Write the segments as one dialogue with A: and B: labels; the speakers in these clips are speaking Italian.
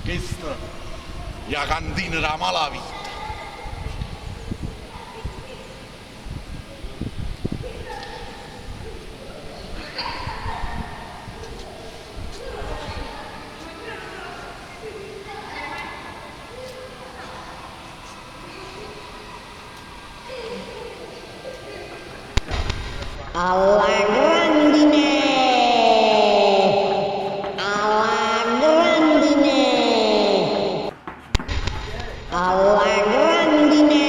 A: Questa è la cantina della malavita.
B: Alla grandine! Alla grandine! Alla grandine!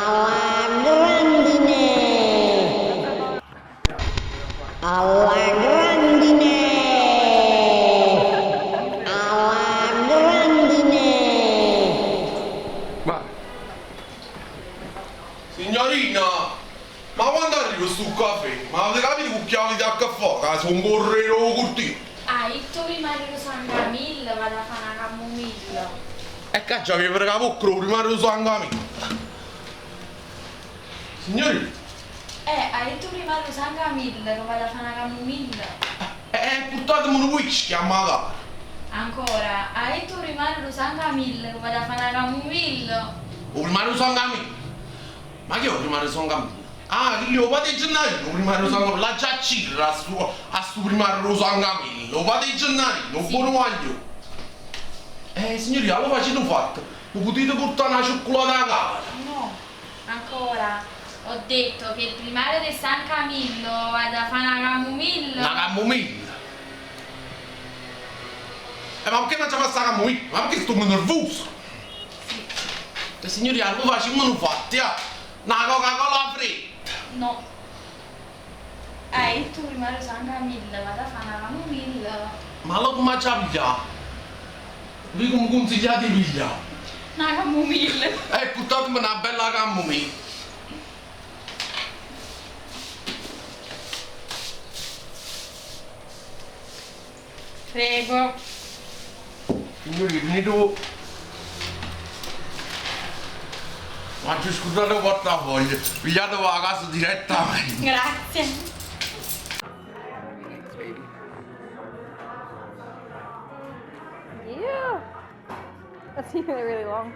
B: Alla grandine! Alla grandine! Alla grandine!
A: Ma signorina, ma quando arriva sto caffè? Ma avete capito che chiave di caffè? Che sono un corriere cortile.
C: Ah, il tuo primario San Camillo vado a fare una camomilla.
A: E caccia che per capocchio prima lo so anche a me. Signorina,
C: Il tuo primario San Camillo che vado a fare una camomilla.
A: portatemi un whisky a magari.
C: Ancora, il tuo primario San Camillo che vado a fare una camomilla.
A: O prima lo so anche a me. Ma che ho prima lo so anche a me? Ah, che lo fate gennaio, prima lo so anche a me. La già cirra a sto prima lo so anche a me. Lo fate gennaio, non buono maglio. Signorina, lo facete fatto. Non potete portare una cioccolata a casa.
C: No, ancora. Ho detto che il primario di San Camillo vado a fare una camomilla.
A: Una camomilla. Ma perché non ci fa sta camomilla? Ma perché sto nervoso? Signorina, lo facciamo non fatti, una Coca-Cola fredda.
C: No. Il tuo primario San Camillo vado a fare una camomilla.
A: Ma lo come ci ha pigliato? Vi come consigliate di pigliare?
C: Una camomilla.
A: Portatemi una bella camomilla.
C: Prego.
A: Signori, finito. Ma ci scusate il portafoglio, pigliatevo a casa direttamente.
C: Grazie.
D: Yeah. That's even really long.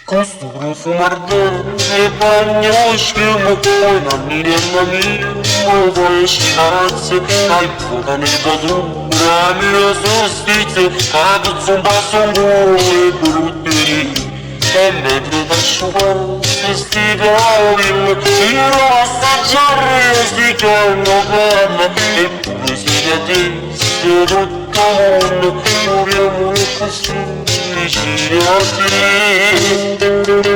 E: Костуру сумарда не поймешь, какой нам неверно новое счастье. Ай, куда не году, рами разустите, кажется, басом и грудь.Emme trasciugò festivali i rossaggiare si chiamano bene eppure si radesse tutto mondo moriamo così vicini a te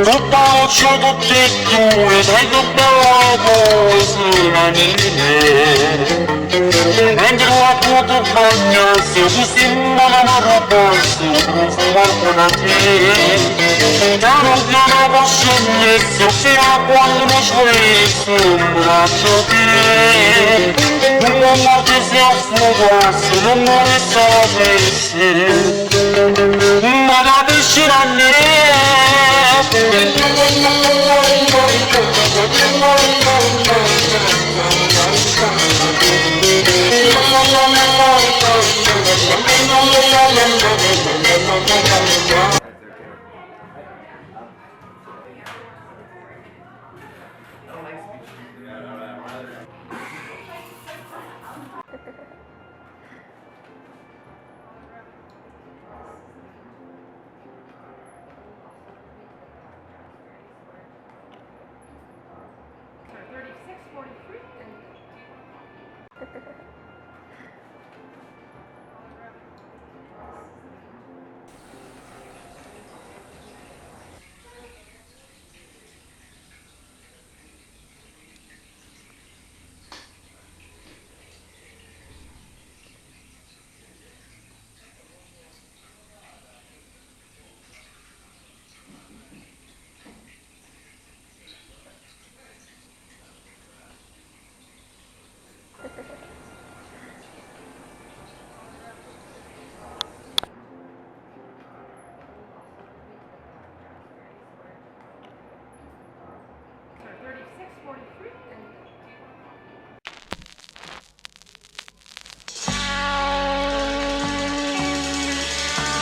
E: tutta noce tutte e due dai che bella cosa la mia mentre la tua bagna si usimma una roba si profuma con a te non posso essere fino a quando non sceso un braccio di un uomo che si affogasse non mi sapesse ma da vicino a me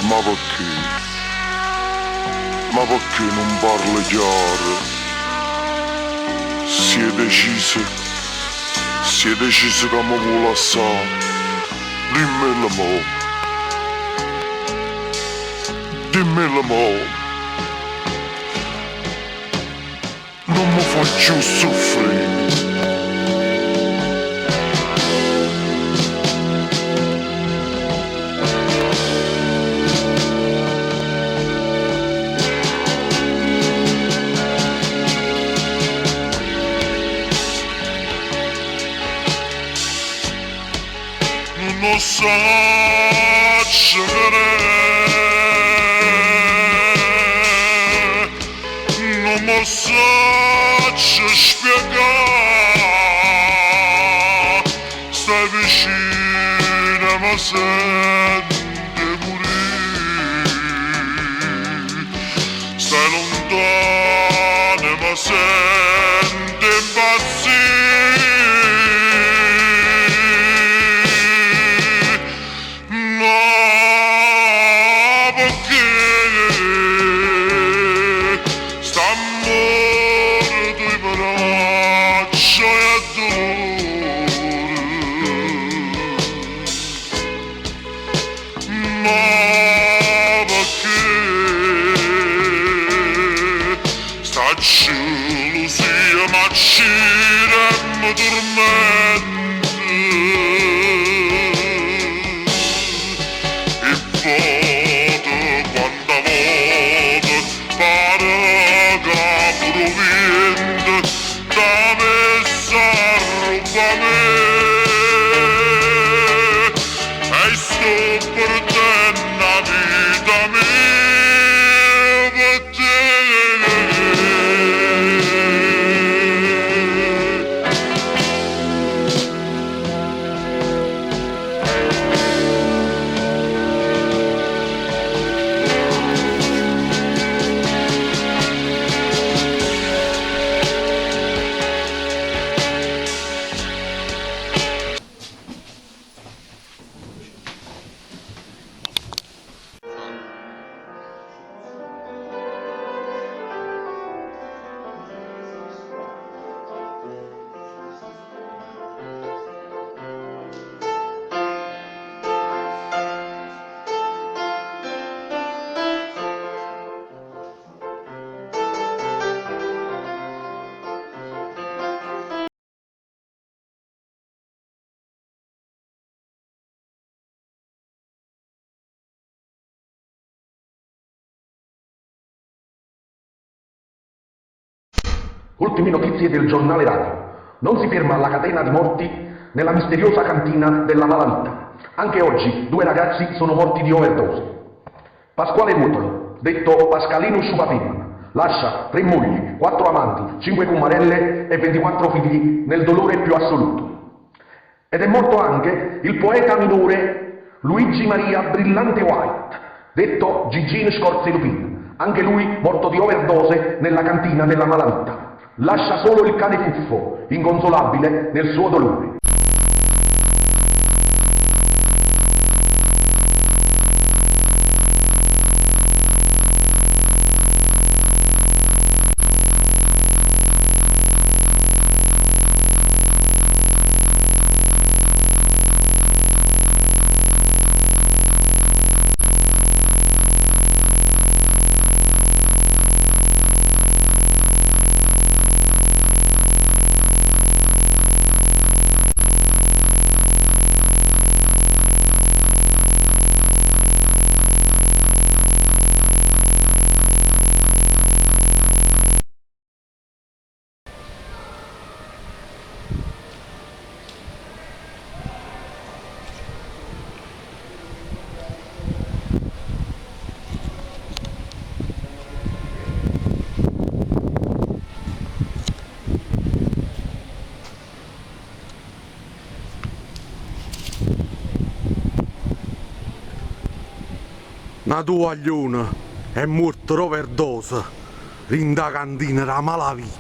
E: Ma perché? Ma perché non parli chiaro? Si è deciso che mi vuole assare. Dimmelo mo. Dimmelo mo. Non mi faccio soffrire. Non so non mi so spiegare, stai vicino ma senti morire, stai lontano ma senti impazzire. Sia ma mi tormenta e foto quanta volta pare che provviendo da me s'arruba me e sto perdendo la vita mia per te.
F: Ultime notizie del giornale radio. Non si ferma la catena di morti nella misteriosa cantina della Malavita. Anche oggi 2 ragazzi sono morti di overdose. Pasquale Ruotolo, detto Pascalino Sciupafemina, lascia 3 mogli, 4 amanti, 5 cumarelle e 24 figli nel dolore più assoluto. Ed è morto anche il poeta minore Luigi Maria Brillante White, detto Gigino Scorze Lupin, anche lui morto di overdose nella cantina della Malavita. Lascia solo il cane Fuffo, inconsolabile nel suo dolore.
A: Una tovagliona è morta overdose in da cantina della Malavita.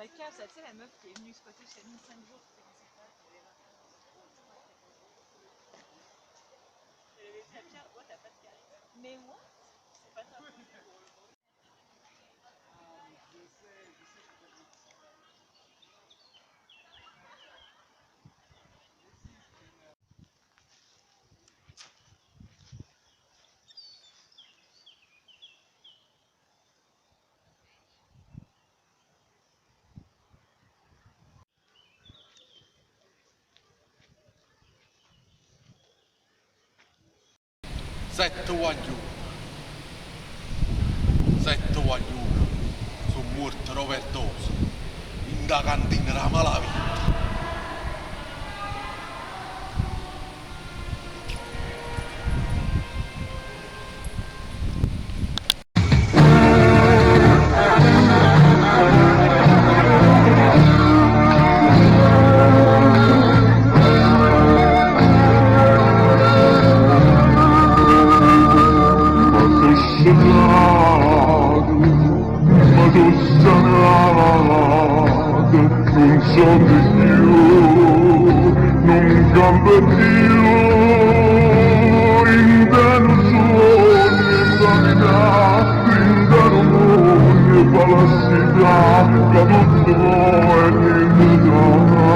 D: La cave, ça, tu sais, la meuf qui est venue squatter chez nous 5 jours, c'était comme ça, elle avait 20 ans. Elle avait dit à Pierre, toi, t'as pas de charisme. Mais what? C'est pas ta faute.
A: Sette guaglione. Sette guaglione. Sono morti overdose. In da cantina la malavita.
E: Ma tu sanato, non so di più, non campa più, in vano sogno, in vano mondo, palassità, cadutto e l'indetà.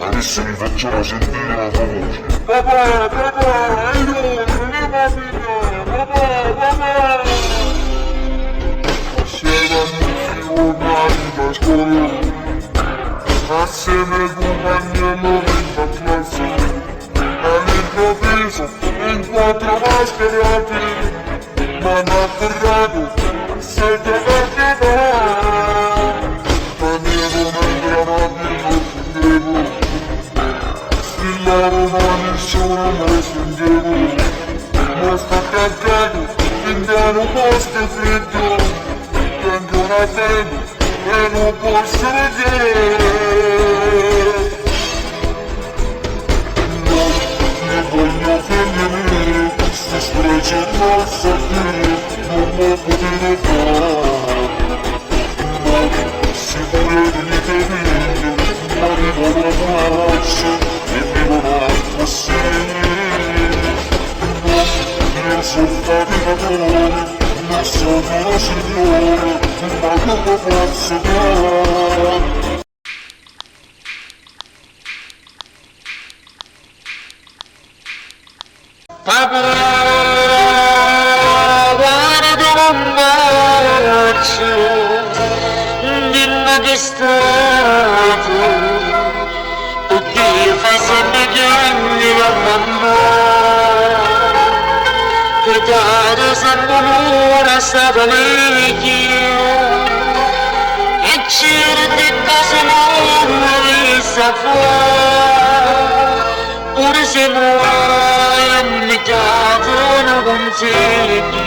E: Adesso mi facciamo sentire la tua voce. Papà, papà, aiuto, non è mia figlia, papà. Facevano più a scuola, assieme al compagnello della classe, all'improvviso, in 4 mascherati, mi hanno afferrato, senza partita. Sono messo in giro, ma sto cagato, invano posto freddo, tengo una febbre e non posso vedere. Non voglio finire, sto spreccio non so dire, non può poter fare. Si vuole venire, ma arrivo da braccio. Sì, io sono faticatore, non sono un signore, ma come posso fare? Papà, guarda un bacio, dimmi che è stato. Fai sempre piangere a mamma, che dare sempre l'ora stata meglio, e certe cose non mi sa fare, pure se muoio a metà non consiglio,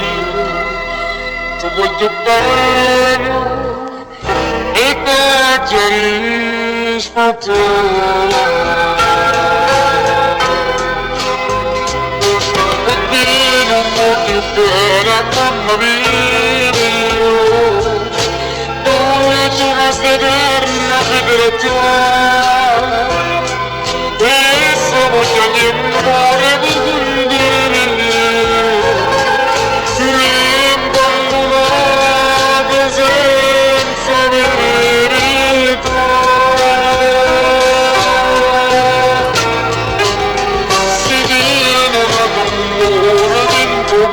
E: ti voglio bene e ti rispondo. Mamma mia, dove ci resta eterna fedeltà, e se voglio che muore di abbandonate senza verità. Si viene da l'amore dentro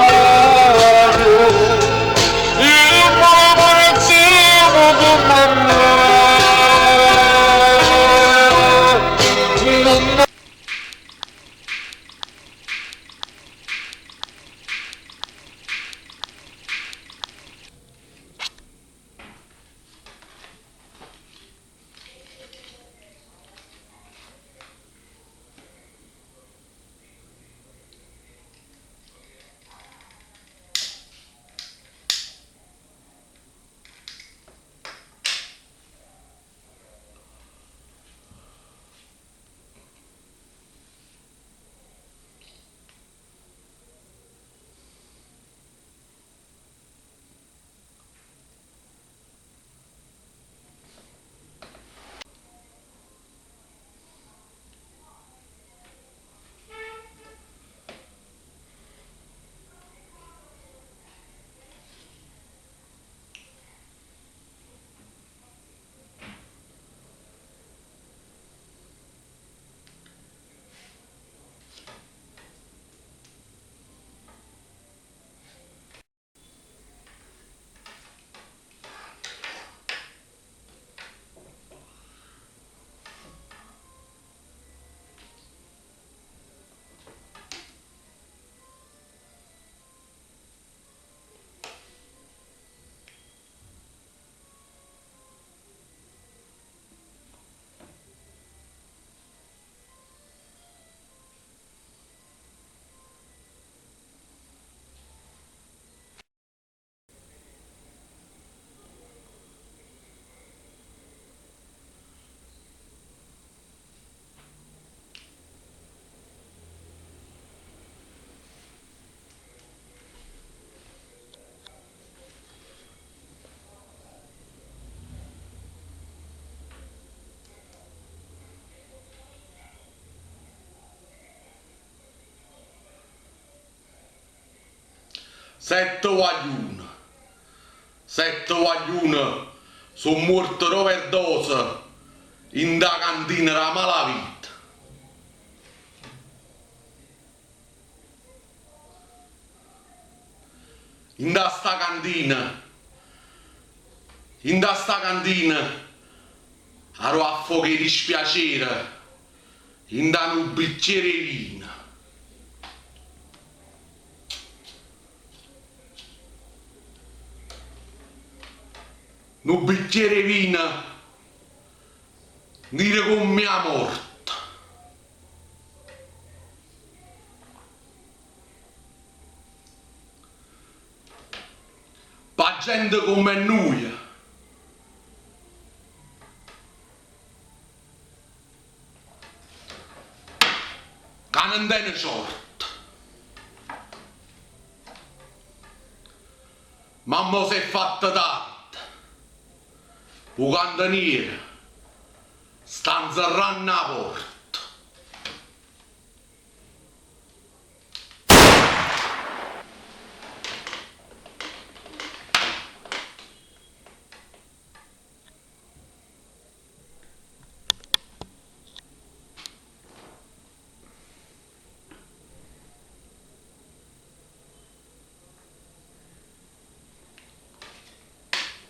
A: 7 guaglione. 7 guaglione sono morti per overdose in da cantina della malavita. In da sta cantina, ero a fuoco di dispiacere, in da un bicchiere di vino. Un bicchiere di vino, dire con mia morte. Pa gente come noi, che non tiene sorte. Mamma si è fatta tanto, un cantoniere sta inserrando la porta.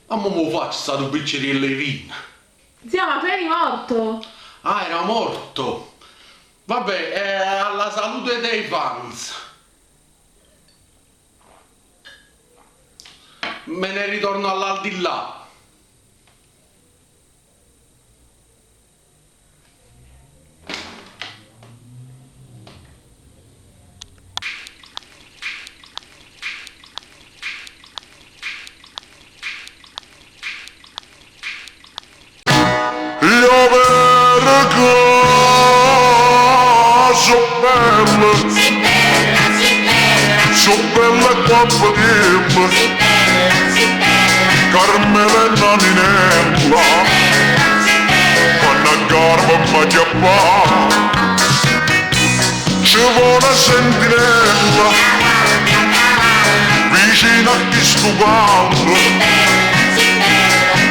A: Ma mo faccio stato un bicchiere di vino.
G: Zio, ma tu eri morto?
A: Ah, era morto. Vabbè, è alla salute dei fans. Me ne ritorno all'aldilà.
E: Io vergo so bella quanto tempo, Carmela e Naninella, quando a garba mi chiappa, ci vuole una sentinella, vicino a chi stupando,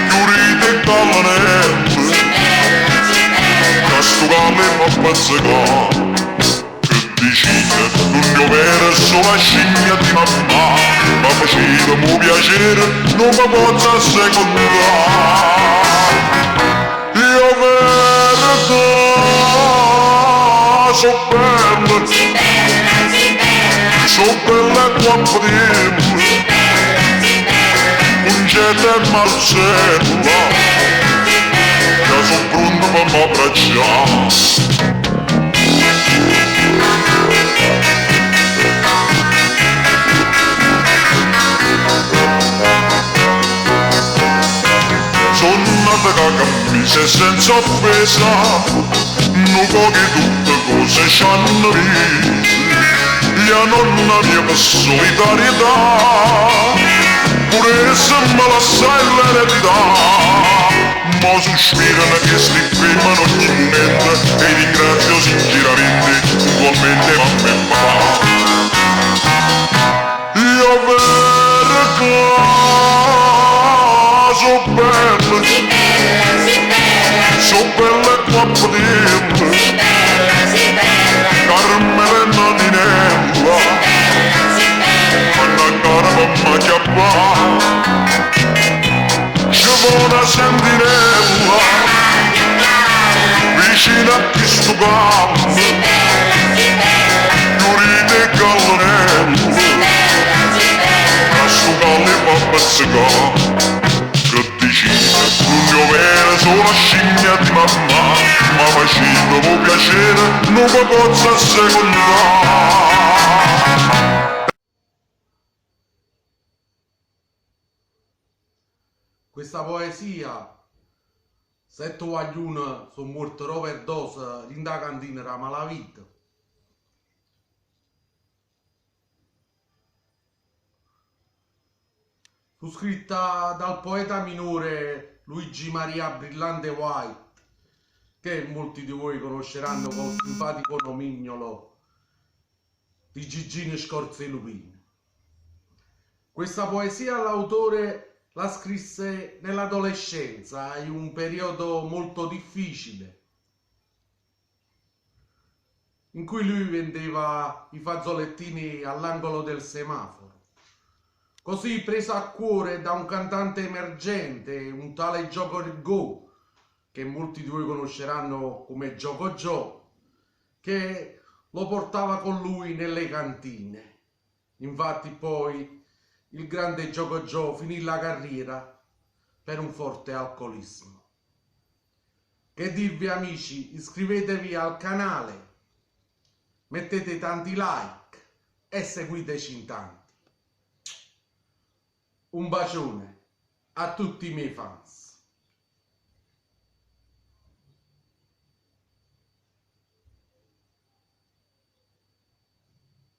E: chiudete e callanella, sto cammino a pezzacare, che decide non piovere solo la scimmia di mamma, ma faceva piacere, non mi posso assecondare. Io vedo, so bella quanto tempo, non c'è te Marcella, che sono pronto per m'abbracciare. Sono nata che cammise senza offesa, non poche tutte cose c'hanno visto, la nonna mia per solidarietà, pure se me la sai l'eredità. Ma sospirano che sti fermano ogni momento e ringrazio sinceramente ugualmente mamma e papà. Io vergo so bella quanto tempo, Carmela e Naninella, quando a garba mi chiappa, ci vuole una sentinella, vicino a chi sto campo, chiudete e callanella, a sto calle fa pezzacare, che decide non piovere solo la scimmia di mamma, ma facendo può piacere, non mi posso assecondare.
A: Questa poesia, 7 guaglione sono morti per overdose in da cantina della malavita. Fu scritta dal poeta minore Luigi Maria Brillante White, che molti di voi conosceranno col simpatico nomignolo di Gigino Scorzé Lupin. Questa poesia l'autore la scrisse nell'adolescenza, in un periodo molto difficile, in cui lui vendeva i fazzolettini all'angolo del semaforo. Così presa a cuore da un cantante emergente, un tale Gioco Go, che molti di voi conosceranno come Gioco Joe, che lo portava con lui nelle cantine. Infatti poi il grande Gioco Joe finì la carriera per un forte alcolismo. Che dirvi amici, iscrivetevi al canale, mettete tanti like e seguiteci in tanti. Un bacione a tutti i miei fans.